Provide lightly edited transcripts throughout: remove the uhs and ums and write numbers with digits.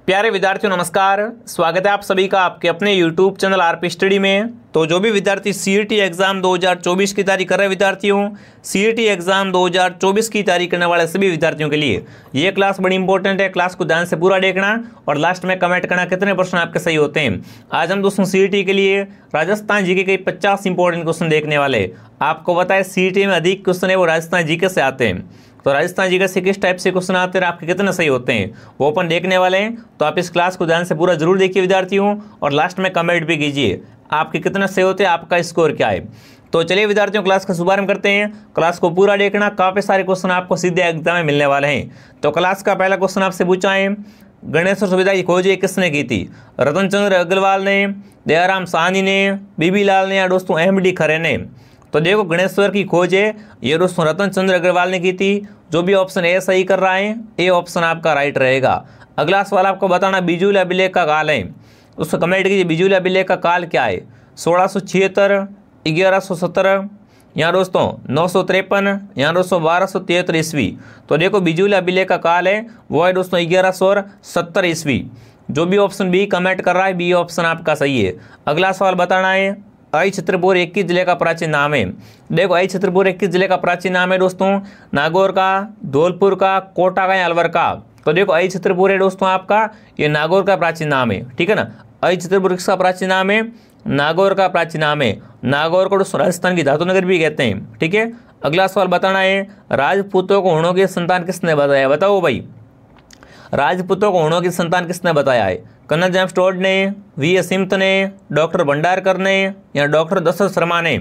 प्यारे विद्यार्थियों नमस्कार, स्वागत है आप सभी का आपके अपने YouTube चैनल आरपी स्टडी में। तो जो भी विद्यार्थी सीईटी एग्जाम 2024 की तैयारी कर रहे विद्यार्थियों, सीईटी एग्जाम 2024 की तैयारी करने वाले सभी विद्यार्थियों के लिए ये क्लास बड़ी इंपॉर्टेंट है। क्लास को ध्यान से पूरा देखना और लास्ट में कमेंट करना कितने प्रश्न आपके सही होते हैं। आज हम दोस्तों सीईटी के लिए राजस्थान जीके के 50 इंपॉर्टेंट क्वेश्चन देखने वाले। आपको पता है सीईटी में अधिक क्वेश्चन है वो राजस्थान जीके से आते हैं, तो राजस्थान जीके से किस टाइप से क्वेश्चन आते हैं आपके कितने सही होते हैं वो अपन देखने वाले हैं। तो आप इस क्लास को ध्यान से पूरा जरूर देखिए विद्यार्थियों और लास्ट में कमेंट भी कीजिए आपके कितने सही होते हैं, आपका स्कोर क्या है। तो चलिए विद्यार्थियों क्लास का शुभारंभ करते हैं। क्लास को पूरा देखना, काफ़ी सारे क्वेश्चन आपको सीधे एग्जाम में मिलने वाले हैं। तो क्लास का पहला क्वेश्चन आपसे पूछा है, गणेश्वर सुविधा की खोज किसने की थी? रतन चंद्र अग्रवाल ने, दयाराम साहनी ने, बीबी लाल ने या दोस्तों एमडी खरे ने? तो देखो गणेश्वर की खोज है ये दोस्तों रतन चंद्र अग्रवाल ने की थी। जो भी ऑप्शन ए सही कर रहा है ए ऑप्शन आपका राइट रहेगा। अगला सवाल आपको बताना बिजुली अभिलेख का काल है, उसको कमेंट कीजिए बिजुली अभिलेख का काल क्या है? 1676, 1117 या दोस्तों 953 या दोस्तों 1273 ईस्वी। तो देखो बिजुली अभिलेख का काल है वो है दोस्तों 1170 ईस्वी। जो भी ऑप्शन बी कमेंट कर रहा है बी ऑप्शन आपका सही है। अगला सवाल बताना है आई छत्रपुर 21 जिले का प्राचीन नाम है। देखो आई छत्रपुर 21 जिले का प्राचीन नाम है दोस्तों नागौर का, धौलपुर का, कोटा का या अलवर का? तो देखो आई छत्रपुर है दोस्तों आपका ये नागौर का प्राचीन नाम है, ठीक है ना। आई छत्रपुर किसका प्राचीन नाम है? नागौर का प्राचीन नाम है। नागौर को दोस्तों राजस्थान की धातु नगर भी कहते हैं, ठीक है। अगला सवाल बताना है राजपूतों को हुणों की संतान किसने बताया? बताओ भाई, राजपूतों को हुणों की संतान किसने बताया है? कर्नल जेम्स टोड ने, वी.एस. सिम्थ ने, डॉक्टर भंडारकर ने या डॉक्टर दशरथ शर्मा ने?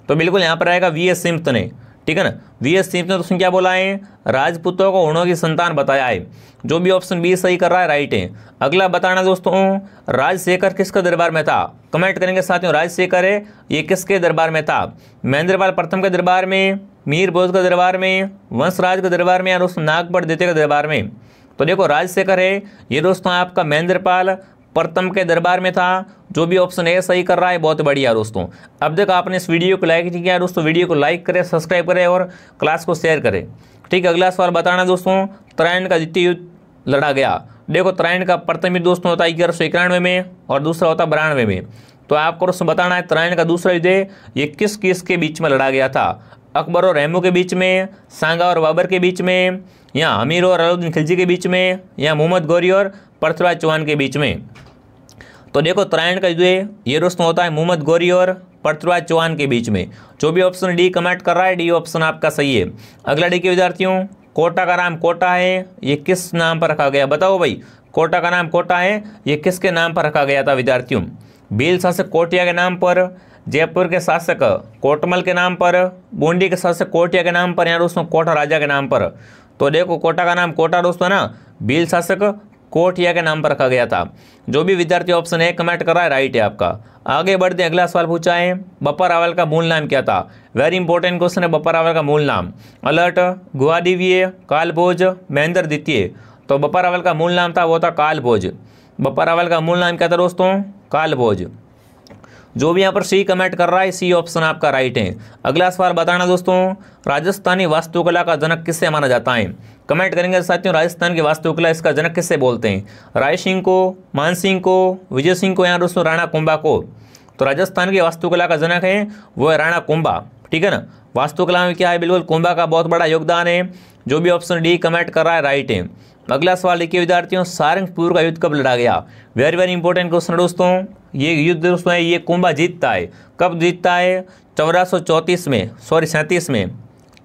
तो बिल्कुल यहाँ पर आएगा वी.एस. सिम्थ ने, ठीक है ना। वी.एस. सिम्थ ने दोस्तों क्या बोला है? राजपूतों को हुणों की संतान बताया है। जो भी ऑप्शन बी सही कर रहा है राइट है। अगला बताना दोस्तों राजशेखर किसके दरबार में था? कमेंट करेंगे साथियों राजशेखर है ये किसके दरबार में था? महेंद्रपाल प्रथम के दरबार में, मीर भोज के दरबार में, वंशराज के दरबार में या दोस्तों नागपट द्वितीय के दरबार में? तो देखो राजशेखर है ये दोस्तों आपका महेंद्रपाल प्रथम के दरबार में था। जो भी ऑप्शन ए सही कर रहा है बहुत बढ़िया दोस्तों। अब तक आपने इस वीडियो को लाइक नहीं किया दोस्तों, वीडियो को लाइक करें, सब्सक्राइब करें और क्लास को शेयर करें, ठीक है। अगला सवाल बताना दोस्तों त्रैण का द्वितीय युद्ध लड़ा गया। देखो त्रैण का प्रथम युद्ध दोस्तों होता है 1191 में और दूसरा होता है 92 में। तो आपको दोस्तों बताना है त्रैण का दूसरा युद्ध ये किस किस के बीच में लड़ा गया था? अकबर और रहमू के बीच में, सांगा और बाबर के बीच में, या अमीर और अलाउद्दीन खिलजी के बीच में, या मोहम्मद गौरी और पृथ्वीराज चौहान के बीच में? तो देखो त्रैण का युद्ध ये दोस्तों होता है मोहम्मद गौरी और पृथ्वीराज चौहान के बीच में। जो भी ऑप्शन डी कमेंट कर रहा है डी ऑप्शन आपका सही है। अगला डी के विद्यार्थियों कोटा का नाम कोटा है ये किस नाम पर रखा गया? बताओ भाई, कोटा का नाम कोटा है ये किसके नाम पर रखा गया था विद्यार्थियों? भील शासक कोटिया के नाम पर, जयपुर के शासक कोटमल के नाम पर, बूंदी के शासक कोटिया के नाम पर या दोस्तों कोटा राजा के नाम पर? तो देखो कोटा का नाम कोटा दोस्तों ना भील शासक कोटिया के नाम पर रखा गया था। जो भी विद्यार्थी ऑप्शन है कमेंट कर रहा है राइट है आपका। आगे बढ़ते हैं, अगला सवाल पूछा है बप्पा रावल का मूल नाम क्या था? वेरी इंपॉर्टेंट क्वेश्चन है बप्पा रावल का मूल नाम। अलर्ट, गुआदिव्य, कालभोज, महेंद्र द्वितीय। तो बप्पा रावल का मूल नाम था वो था कालभोज। बप्पा रावल का मूल नाम क्या था दोस्तों? कालभोज। जो भी यहाँ पर सी कमेंट कर रहा है सी ऑप्शन आपका राइट है। अगला सवाल बताना दोस्तों राजस्थानी वास्तुकला का जनक किससे माना जाता है? कमेंट करेंगे साथियों राजस्थान की वास्तुकला इसका जनक किससे बोलते हैं? राय सिंह को, मान सिंह को, विजय सिंह को या दोस्तों राणा कुंभा को? तो राजस्थान की वास्तुकला का जनक है वो है राणा कुंभा, ठीक है ना। वास्तुकला में क्या है बिल्कुल कुंभा का बहुत बड़ा योगदान है। जो भी ऑप्शन डी कमेंट कर रहा है राइट है। अगला सवाल देखिए विद्यार्थियों सारंगपुर का युद्ध कब लड़ा गया? वेरी वेरी इंपॉर्टेंट क्वेश्चन दोस्तों। ये युद्ध दोस्तों है ये कुंभा जीतता है। कब जीतता है? 1434 में, सॉरी 37 में,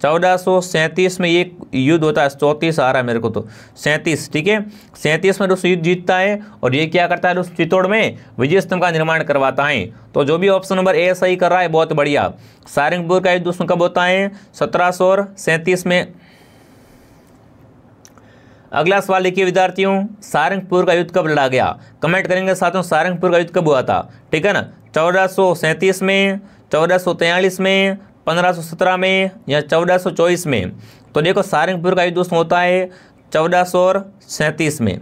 1437 में ये युद्ध होता है। 34 आ रहा है मेरे को तो 37, ठीक है। 37 में दोस्तों युद्ध जीतता है और ये क्या करता है दोस्तों चित्तौड़ में विजय स्तंभ का निर्माण करवाता है। तो जो भी ऑप्शन नंबर ए सही कर रहा है बहुत बढ़िया। सारंगपुर का युद्ध दोस्तों कब होता है? 1737 में। अगला सवाल देखिए विद्यार्थियों सारंगपुर का युद्ध कब लड़ा गया? कमेंट करेंगे साथियों सारंगपुर का युद्ध कब हुआ था, ठीक है ना। 1437 में, 1443 में, 1517 में या 1424 में? तो देखो सारंगपुर का युद्ध दोस्तों होता है 1437 में,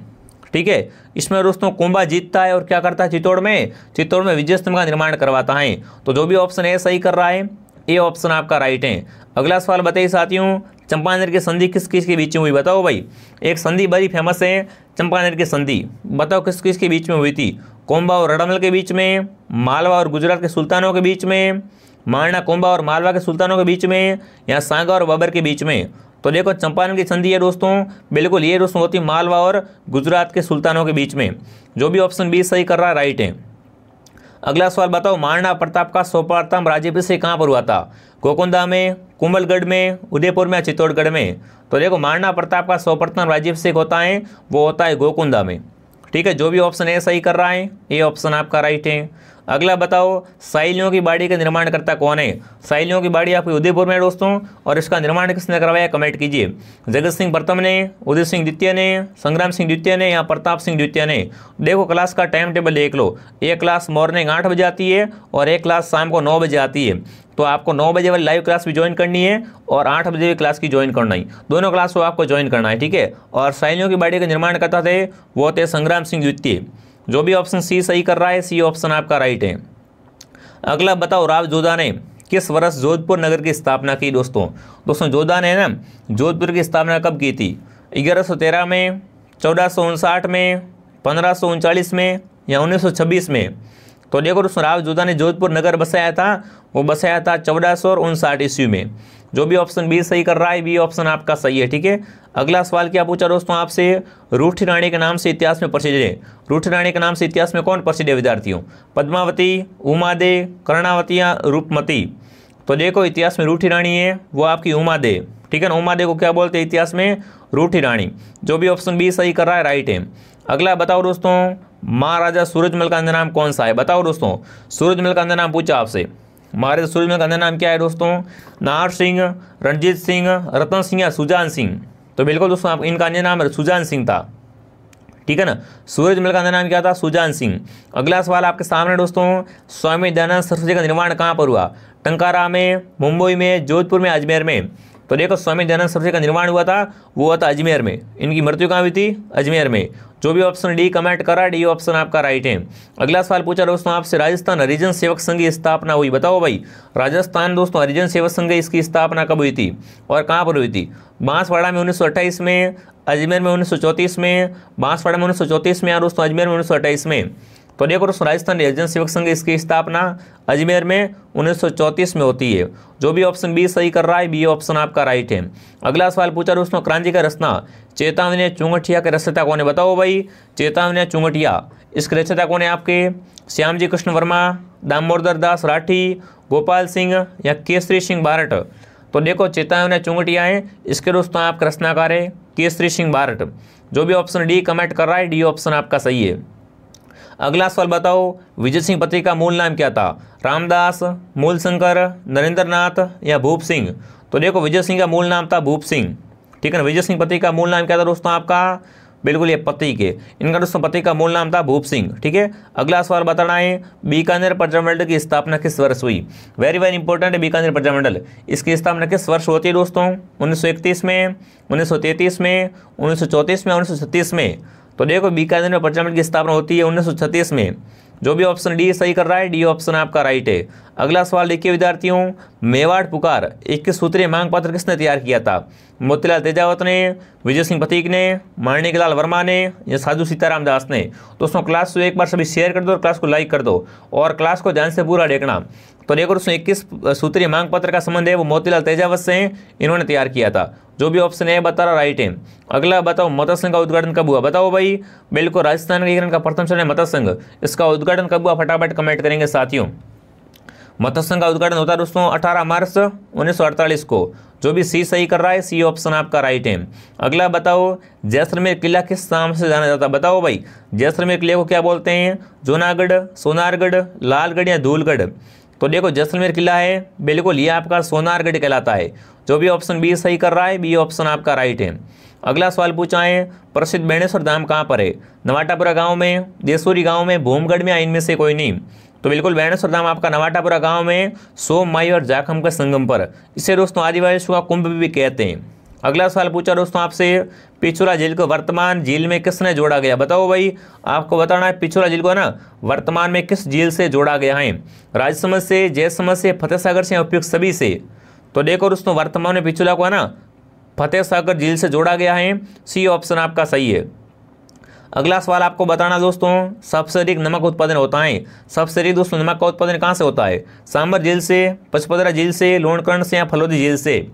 ठीक है। इसमें दोस्तों कुंभा जीतता है और क्या करता है चित्तौड़ में विजय स्तंभ का निर्माण करवाता है। तो जो भी ऑप्शन ए सही कर रहा है ए ऑप्शन आपका राइट है। अगला सवाल बताइए साथियों, चंपानेर की संधि किस किस के बीच में हुई, बताओ भाई। एक संधि बड़ी फेमस है चंपानेर की संधि, बताओ किस किस के बीच में हुई थी। कोंबा और रडमल के बीच में, मालवा और गुजरात के सुल्तानों के बीच में, मारना कोंबा और मालवा के सुल्तानों के बीच में, या सांगा और बाबर के बीच में। तो देखो चंपारण की संधि है दोस्तों, बिल्कुल ये दोस्तों होती मालवा और गुजरात के सुल्तानों के बीच में। जो भी ऑप्शन बी सही कर रहा है राइट है। अगला सवाल बताओ, महाराणा प्रताप का सर्वप्रथम राज्याभिषेक कहाँ पर हुआ था। गोकुंदा में, कुंभलगढ़ में, उदयपुर में, चित्तौड़गढ़ में। तो देखो महाराणा प्रताप का सर्वप्रथम राज्याभिषेक होता है वो होता है गोकुंदा में। ठीक है, जो भी ऑप्शन ए सही कर रहा है ये ऑप्शन आपका राइट है। अगला बताओ, साइलियों की बाड़ी का निर्माणकर्ता कौन है। साइलियों की बाड़ी आपकी उदयपुर में है दोस्तों, और इसका निर्माण किसने करवाया कमेंट कीजिए। जगत सिंह प्रथम ने, उदय सिंह द्वितीय ने, संग्राम सिंह द्वितीय ने, या प्रताप सिंह द्वितीय ने। देखो क्लास का टाइम टेबल देख लो, एक क्लास मॉर्निंग 8 बजे आती है और एक क्लास शाम को 9 बजे आती है। तो आपको 9 बजे वाली लाइव क्लास भी ज्वाइन करनी है और 8 बजे क्लास की ज्वाइन करना है, दोनों क्लास को आपको ज्वाइन करना है। ठीक है, और साइलियों की बाड़ी का निर्माण करता थे वो थे संग्राम सिंह द्वितीय। जो भी ऑप्शन सी सही कर रहा है सी ऑप्शन आपका राइट है। अगला बताओ, राव जोधा ने किस वर्ष जोधपुर नगर की स्थापना की। दोस्तों जोधा ने ना जोधपुर की स्थापना कब की थी। 1113 में, 1459 में, 1539 में, या 1926 में। तो देखो दोस्तों राव जोधा ने जोधपुर नगर बसाया था, वो बसाया था 1459 ईस्वी में। जो भी ऑप्शन बी सही कर रहा है बी ऑप्शन आपका सही है। ठीक है, अगला सवाल क्या पूछा दोस्तों आपसे, रूठी रानी के नाम से इतिहास में प्रसिद्ध है। रूठी रानी के नाम से इतिहास में कौन प्रसिद्ध है विद्यार्थियों। पद्मावती, उमादे, कर्णावती या रूपमती। तो देखो इतिहास में रूठी रानी है वो आपकी उमादे। ठीक है ना, उमादे को क्या बोलते हैं इतिहास में, रूठी रानी। जो भी ऑप्शन बी सही कर रहा है राइट है। अगला बताओ दोस्तों, महाराजा सूरजमल का अंधे नाम कौन सा है। बताओ दोस्तों, सूरजमल का अंधे नाम पूछा आपसे, महाराजा सूरजमल का अंधे नाम क्या है दोस्तों। नाहर सिंह, रणजीत सिंह, रतन सिंह या सुजान सिंह। तो बिल्कुल दोस्तों आप इनका अन्य नाम सुजान सिंह था। ठीक है ना, सूरजमल का अन्य नाम क्या था, सुजान सिंह। अगला सवाल आपके सामने दोस्तों, स्वामी दयानंद सरस्वती का निर्माण कहाँ पर हुआ। टंकारा में, मुंबई में, जोधपुर में, अजमेर में। तो देखो स्वामी दयानंद सरस्वती का निर्माण हुआ था वो हुआ था अजमेर में। इनकी मृत्यु कहाँ हुई थी, अजमेर में। जो भी ऑप्शन डी कमेंट करा डी ऑप्शन आपका राइट है। अगला सवाल पूछा दोस्तों आपसे, राजस्थान हरिजन सेवक संघ की स्थापना हुई। बताओ भाई, राजस्थान दोस्तों हरिजन सेवक संघ इसकी स्थापना कब हुई थी और कहाँ पर हुई थी। बांसवाड़ा में 1928 में, अजमेर में 1934 में, बांसवाड़ा में 1934 में, और दोस्तों अजमेर में 1928 में। तो देखो दोस्तों राजस्थान हरिजन सेवक संघ इसकी स्थापना अजमेर में 1934 में होती है। जो भी ऑप्शन बी सही कर रहा है बी ऑप्शन आपका राइट है। अगला सवाल पूछा दोस्तों, क्रांति का रचना चेतावनी चुंगटिया के रचयिता कौन है। बताओ भाई, चेतावनी चुंगटिया इसके रचयिता कौन है आपके, श्यामजी कृष्ण वर्मा, दामोदर दास राठी, गोपाल सिंह या केसरी सिंह बारट। तो देखो चेतावनी चुंगटिया है इसके दोस्तों आपका रचनाकार है केसरी सिंह बारट। जो भी ऑप्शन डी कमेंट कर रहा है डी ऑप्शन आपका सही है। अगला सवाल बताओ, विजय सिंह पत्रिका का मूल नाम क्या था। रामदास, मूलशंकर, नरेंद्र नाथ या भूप सिंह। तो देखो विजय सिंह का मूल नाम था भूप सिंह। ठीक है ना, विजय सिंह पत्रिका का मूल नाम क्या था दोस्तों आपका, बिल्कुल ये पत्रिका के इनका दोस्तों पत्रिका का मूल नाम था भूप सिंह। ठीक है, अगला सवाल बताना है, बीकानेर प्रजामंडल की स्थापना किस वर्ष हुई। वेरी वेरी इंपॉर्टेंट है बीकानेर प्रजामंडल, इसकी स्थापना किस वर्ष होती है दोस्तों। 1931 में, 1933 में, 1934 में, 1936 में। तो देखो बीकानेर में प्रजामंडल की स्थापना होती है 1936 में। जो भी ऑप्शन डी सही कर रहा है डी ऑप्शन आपका राइट है। अगला सवाल देखिए विद्यार्थियों, मेवाड़ पुकार 21 सूत्रीय मांग पत्र किसने तैयार किया था। मोतीलाल तेजावत ने, विजय सिंह पथिक ने, माणिकलाल वर्मा ने या साधु सीताराम दास ने। दोस्तों क्लास को एक बार सभी शेयर कर दो और क्लास को लाइक कर दो और क्लास को ध्यान से पूरा देखना। तो देखो दोस्तों 21 सूत्रीय मांग पत्र का संबंध है वो मोतीलाल तेजावत से इन्होंने तैयार किया था। जो भी ऑप्शन है बता रहा राइट है। अगला बताओ, मत्स्य संघ का उद्घाटन कब हुआ। बताओ भाई, बिल्कुल राजस्थान का प्रथम शहर है मत्स्य संघ, इसका उद्घाटन कब हुआ फटाफट कमेंट करेंगे साथियों। मत्स्य संघ का उद्घाटन होता है दोस्तों 18 मार्च 1948 को। जो भी सी सही कर रहा है सी ऑप्शन आपका राइट है। अगला बताओ, जैसलमेर किला किस नाम से जाना जाता है। बताओ भाई, जैसलमेर किले को क्या बोलते हैं, जूनागढ़, सोनारगढ़, लालगढ़ या धूलगढ़। तो देखो जैसलमेर किला है बिल्कुल ये आपका सोनारगढ़ कहलाता है। जो भी ऑप्शन बी सही कर रहा है बी ऑप्शन आपका राइट है। अगला सवाल पूछा है, प्रसिद्ध बेणेश्वर धाम कहाँ पर है। नवाटापुरा गांव में, देसूरी गांव में, भूमगढ़ में या इनमें से कोई नहीं। तो बिल्कुल बेणेश्वर धाम आपका नवाटापुरा गांव में सोम माई और जाखम के संगम पर। इसे दोस्तों आदिवासियों का कुंभ भी कहते हैं। अगला सवाल पूछा दोस्तों आपसे, पिछोला झील को वर्तमान झील में किसने जोड़ा गया? बताओ भाई, आपको बताना है पिछोला झील को ना वर्तमान में किस झील से जोड़ा गया है? राजसमंद से, जयसमंद से, फतेह सागर से, उपयुक्त सभी से। तो देखो दोस्तों, वर्तमान में पिछोला को है ना फतेह सागर झील से जोड़ा गया है। सी ऑप्शन आपका सही है। अगला सवाल आपको बताना दोस्तों, सबसे अधिक नमक उत्पादन होता है। सबसे अधिक दोस्तों नमक का उत्पादन कहाँ से होता है? सांबर झील से, पचपदरा झील से, लोणकर्ण से या फलोदी झील से?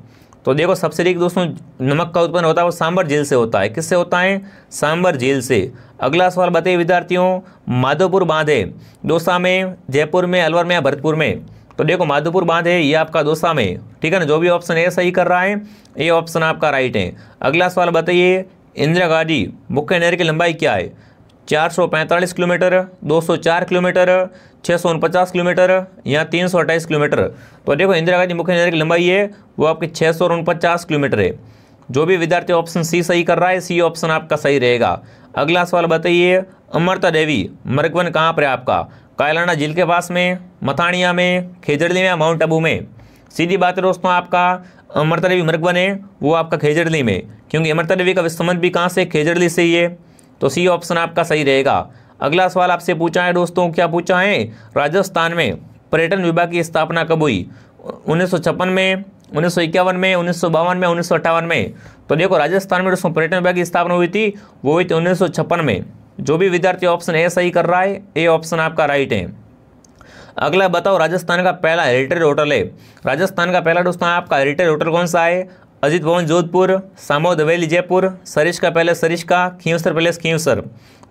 तो देखो, सबसे अधिक दोस्तों नमक का उत्पादन होता है वो सांबर झील से होता है। किससे होता है? सांबर झील से। अगला सवाल बताइए विद्यार्थियों, माधोपुर बांध है दौसा में, जयपुर में, अलवर में या भरतपुर में? तो देखो, माधोपुर बांध है ये आपका दौसा में, ठीक है ना। जो भी ऑप्शन ए सही कर रहा है, ये ऑप्शन आपका राइट है। अगला सवाल बताइए, इंदिरा गांधी मुख्य नहर की लंबाई क्या है? 445 किलोमीटर, 204 किलोमीटर, 649 किलोमीटर या 328 किलोमीटर? तो देखो, इंदिरा गांधी मुख्य नहर की लंबाई है वो आपकी 649 किलोमीटर है। जो भी विद्यार्थी ऑप्शन सी सही कर रहा है, सी ऑप्शन आपका सही रहेगा। अगला सवाल बताइए, अमृता देवी मृगवन कहाँ पर है आपका? कायलाना झील के पास में, मथानिया में, खेजड़ली में या माउंट आबू में? सीधी बात है दोस्तों, आपका अमृता देवी मृगवन है वो आपका खेजड़ली में, क्योंकि अमृता देवी का संबंध भी कहाँ से? खेजड़ली से ही है। तो सी ऑप्शन आपका सही रहेगा। अगला सवाल आपसे पूछा है दोस्तों, क्या पूछा है? राजस्थान में पर्यटन विभाग की स्थापना कब हुई? 1956 में, 1951 में, 1952 में, 1958 में? तो देखो, राजस्थान में दोस्तों पर्यटन विभाग की स्थापना हुई थी वो हुई थी 1956 में। जो भी विद्यार्थी ऑप्शन ए सही कर रहा है, ए ऑप्शन आपका राइट है। अगला बताओ, राजस्थान का पहला हेरिटेज होटल है। राजस्थान का पहला दोस्तों आपका हेरिटेज होटल कौन सा है? अजीत भवन जोधपुर, सामोद हवेली जयपुर, सरिस्का पैलेस सरिस्का, खींवसर पैलेस खींवसर?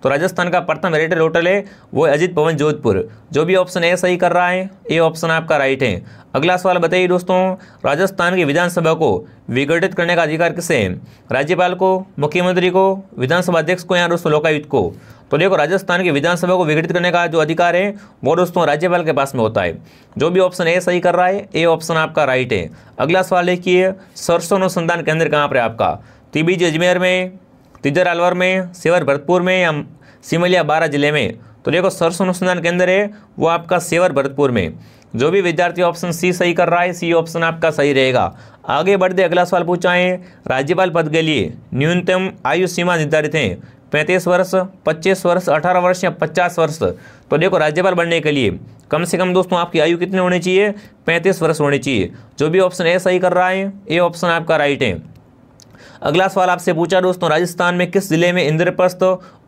तो राजस्थान का प्रथम हेरिटेज होटल है वो अजीत भवन जोधपुर। जो भी ऑप्शन ए सही कर रहा है, ये ऑप्शन आपका राइट है। अगला सवाल बताइए दोस्तों, राजस्थान की विधानसभा को विघटित करने का अधिकार किसे है? राज्यपाल को, मुख्यमंत्री को, विधानसभा अध्यक्ष को या दोस्तों लोकायुक्त को? तो देखो, राजस्थान की विधानसभा को विघटित करने का जो अधिकार है वो दोस्तों राज्यपाल के पास में होता है। जो भी ऑप्शन ए सही कर रहा है, ए ऑप्शन आपका राइट है। अगला सवाल देखिए, सरसों अनुसंधान केंद्र कहाँ पर है आपका? TBG अजमेर में, तिजर अलवर में, सेवर भरतपुर में या सिमलिया बारां जिले में? तो देखो, सरसों अनुसंधान केंद्र है वो आपका सेवर भरतपुर में। जो भी विद्यार्थी ऑप्शन सी सही कर रहा है, सी ऑप्शन आपका सही रहेगा। आगे बढ़ते अगला सवाल पूछा है, राज्यपाल पद के लिए न्यूनतम आयु सीमा निर्धारित है 35 वर्ष, 25 वर्ष, 18 वर्ष या 50 वर्ष? तो देखो, राज्यपाल बनने के लिए कम से कम दोस्तों आपकी आयु कितनी होनी चाहिए? 35 वर्ष होनी चाहिए। जो भी ऑप्शन ए सही कर रहा है, ये ऑप्शन आपका राइट है। अगला सवाल आपसे पूछा दोस्तों, राजस्थान में किस जिले में इंद्रप्रस्थ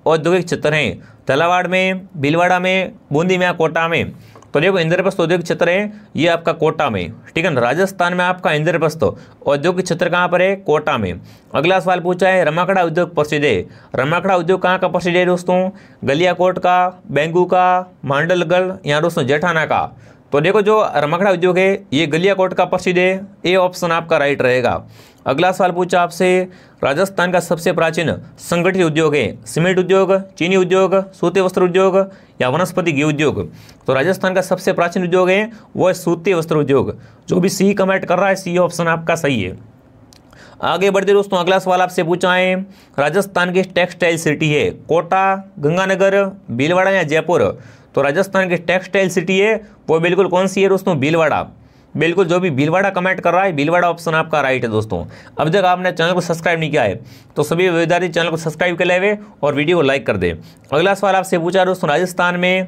औद्योगिक क्षेत्र हैं? झालावाड़ में, भीलवाड़ा में, बूंदी में या कोटा में? तो देखो, इंद्रप्रस्थ औद्योगिक क्षेत्र है ये आपका कोटा में, ठीक है ना। राजस्थान में आपका इंद्रप्रस्थ औद्योगिक क्षेत्र कहाँ पर है? कोटा में। अगला सवाल पूछा है, रमकड़ा उद्योग प्रसिद्ध है। रमकड़ा उद्योग कहाँ का प्रसिद्ध है दोस्तों? गलियाकोट का, बेंगू का, मांडलगढ़ या दोस्तों जेठाना का? तो देखो, जो रमकड़ा उद्योग है ये गलियाकोट का प्रसिद्ध है, ए ऑप्शन आपका राइट रहेगा। अगला सवाल पूछा आपसे, राजस्थान का सबसे प्राचीन संगठित उद्योग है सीमेंट उद्योग, चीनी उद्योग, सूती वस्त्र उद्योग या वनस्पति घी उद्योग? तो राजस्थान का सबसे प्राचीन उद्योग है वो है सूती वस्त्र उद्योग। जो भी सी कमेंट कर रहा है, सी ऑप्शन आपका सही है। आगे बढ़ते दोस्तों, अगला सवाल आपसे पूछा है, राजस्थान की टेक्सटाइल सिटी है कोटा, गंगानगर, भीलवाड़ा या जयपुर? तो राजस्थान की टेक्सटाइल सिटी है वो बिल्कुल कौन सी है दोस्तों? भीलवाड़ा। बिल्कुल, जो भी भीलवाड़ा कमेंट कर रहा है, भीलवाड़ा ऑप्शन आपका राइट है दोस्तों। अब तक आपने चैनल को सब्सक्राइब नहीं किया है तो सभी विद्यार्थी चैनल को सब्सक्राइब कर ले और वीडियो को लाइक कर दे। अगला सवाल आपसे पूछा दोस्तों, राजस्थान में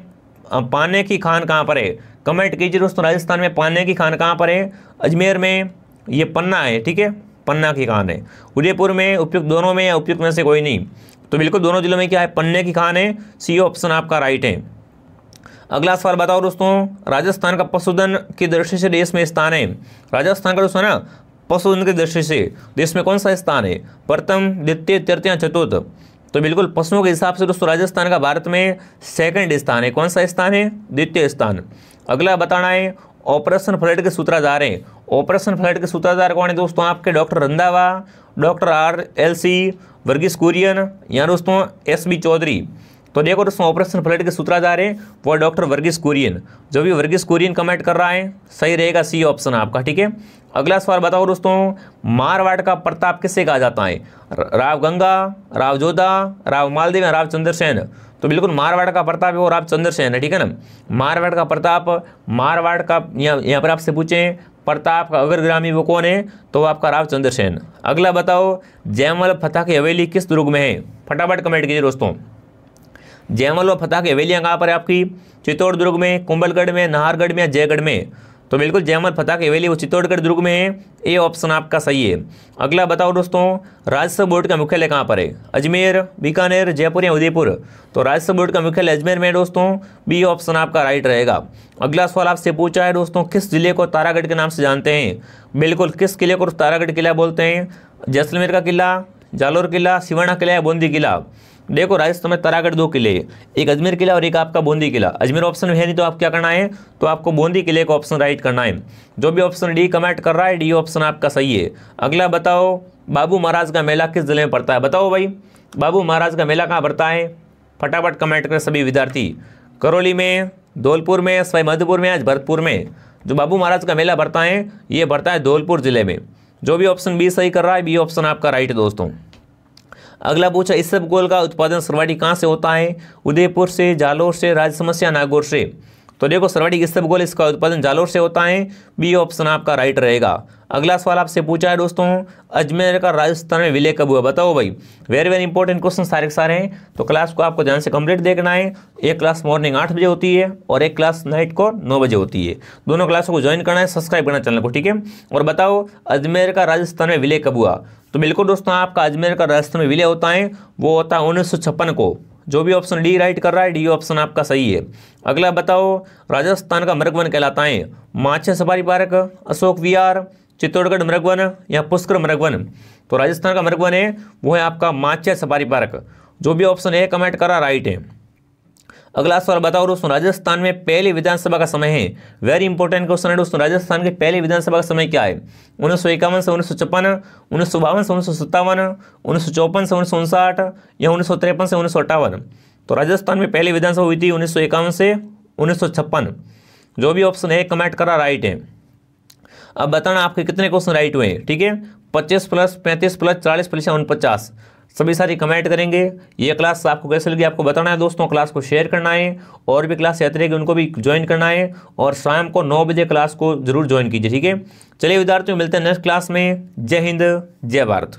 पाने की खान कहाँ पर है? कमेंट कीजिए दोस्तों, राजस्थान में पाने की खान कहाँ पर है? अजमेर में, ये पन्ना है, ठीक है, पन्ना की खान है। उदयपुर में, उपयुक्त दोनों में या उपयुक्त में से कोई नहीं? तो बिल्कुल दोनों जिलों में क्या है? पन्ने की खान है, सी ऑप्शन आपका राइट है। अगला सवाल बताओ दोस्तों, राजस्थान का पशुधन की दृष्टि से देश में स्थान है। राजस्थान का दोस्तों ना पशुधन की दृष्टि से देश में कौन सा स्थान है? प्रथम, द्वितीय, तृतीय, चतुर्थ? तो बिल्कुल पशुओं के हिसाब से दोस्तों राजस्थान का भारत में सेकंड स्थान है। कौन सा स्थान है? द्वितीय स्थान। अगला बताना है, ऑपरेशन फ्लड के सूत्रधार हैं। ऑपरेशन फ्लड के सूत्रधार कौन है दोस्तों? आपके doctor Randhawa, doctor RLC, Varghese Kurien या दोस्तों SB चौधरी? तो देखो दोस्तों, ऑपरेशन फ्लड के सूत्रधार है वो डॉक्टर वर्गीस कुरियन। जो भी वर्गीस कुरियन कमेंट कर रहा है, सही रहेगा सी ऑप्शन आपका, ठीक है। अगला सवाल बताओ दोस्तों, मारवाड़ का प्रताप किससे कहा जाता है? राव गंगा, राव जोधा, राव मालदेव या राव चंद्रसेन? तो बिल्कुल मारवाड़ का प्रताप है वो राव चंद्रसेन है, ठीक है ना। मारवाड़ का प्रताप, मारवाड़ का यहाँ पर आपसे पूछें प्रताप का अग्रगामी वो कौन है, तो आपका राव चंद्रसेन। अगला बताओ, जयमल फतह की हवेली किस दुर्ग में है, फटाफट कमेंट कीजिए दोस्तों। जयमल व फतह की हवेलियाँ कहाँ पर है आपकी, चित्तौड़ दुर्ग में, कुंभलगढ़ में, नाहरगढ़ में या जयगढ़ में, तो बिल्कुल जयमल फतह की हवेली वो चित्तौड़गढ़ दुर्ग में है, ए ऑप्शन आपका सही है। अगला बताओ दोस्तों, राजस्व बोर्ड का मुख्यालय कहाँ पर है, अजमेर, बीकानेर, जयपुर या उदयपुर, तो राजस्व बोर्ड का मुख्यालय अजमेर में है दोस्तों, बी ऑप्शन आपका राइट रहेगा। अगला सवाल आपसे पूछा है दोस्तों, किस जिले को तारागढ़ के नाम से जानते हैं, बिल्कुल किस किले को तारागढ़ किला बोलते हैं, जैसलमेर का किला, जालोर किला, सिवाना किला या बूंदी किला। देखो राजस्थान में तारागढ़ 2 किले, एक अजमेर किला और एक आपका बूंदी किला। अजमेर ऑप्शन में है नहीं तो आप क्या करना है, तो आपको बूंदी किले का ऑप्शन राइट करना है। जो भी ऑप्शन डी कमेंट कर रहा है, डी ऑप्शन आपका सही है। अगला बताओ, बाबू महाराज का मेला किस जिले में पड़ता है, बताओ भाई बाबू महाराज का मेला कहाँ पड़ता है, फटाफट कमेंट करें सभी विद्यार्थी। करौली में, धौलपुर में, सवाई माधोपुर में या भरतपुर में। जो बाबू महाराज का मेला भरता है ये भरता है धौलपुर जिले में। जो भी ऑप्शन बी सही कर रहा है, बी ऑप्शन आपका राइट है दोस्तों। अगला पूछा, इसबगोल का उत्पादन सर्वाधिक कहाँ से होता है, उदयपुर से, जालोर से, राजसमंद या नागौर से, तो देखो सर्वाधिक इसबगोल इसका उत्पादन जालोर से होता है, बी ऑप्शन आपका राइट रहेगा। अगला सवाल आपसे पूछा है दोस्तों, अजमेर का राजस्थान में विलय कब हुआ, बताओ भाई। वेरी वेरी इंपॉर्टेंट क्वेश्चन सारे के सारे हैं, तो क्लास को आपको ध्यान से कंप्लीट देखना है। एक क्लास मॉर्निंग 8 बजे होती है और एक क्लास नाइट को 9 बजे होती है। दोनों क्लासों को ज्वाइन करना है, सब्सक्राइब करना चैनल को, ठीक है। और बताओ अजमेर का राजस्थान में विलय कब हुआ, तो बिल्कुल दोस्तों आपका अजमेर का राजस्थान में विलय होता है वो होता है 1956 को। जो भी ऑप्शन डी राइट कर रहा है, डी ऑप्शन आपका सही है। अगला बताओ, राजस्थान का मृग वन कहलाता है माछा सफारी पार्क, अशोक विहार, चित्तौड़गढ़ मृग वन या पुष्कर मृग वन, तो राजस्थान का मृग वन है वो है आपका माछा सफारी पार्क। जो भी ऑप्शन ए कमेंट कर रहा राइट है। अगला सवाल बताओ दोस्तों, राजस्थान में पहली विधानसभा का समय है, वेरी इंपॉर्टेंट क्वेश्चन है दोस्तों। राजस्थान की पहली विधानसभा का समय क्या है, 1951 से 1956, 1952 से 1957, 1954 से 1959 या 1953 से 1958, तो राजस्थान में पहली विधानसभा हुई थी 1951 से 1956। जो भी ऑप्शन है कमेंट करा राइट है। अब बताना आपके कितने क्वेश्चन राइट हुए हैं, ठीक है। 25 प्लस 35 प्लस 40 प्लस 49 सभी सारी कमेंट करेंगे। ये क्लास आपको कैसे लगी आपको बताना है दोस्तों, क्लास को शेयर करना है और भी क्लास यात्री रहेगी उनको भी ज्वाइन करना है और शाम को 9 बजे क्लास को जरूर ज्वाइन कीजिए, ठीक है। चलिए विद्यार्थियों मिलते हैं नेक्स्ट क्लास में। जय हिंद, जय भारत।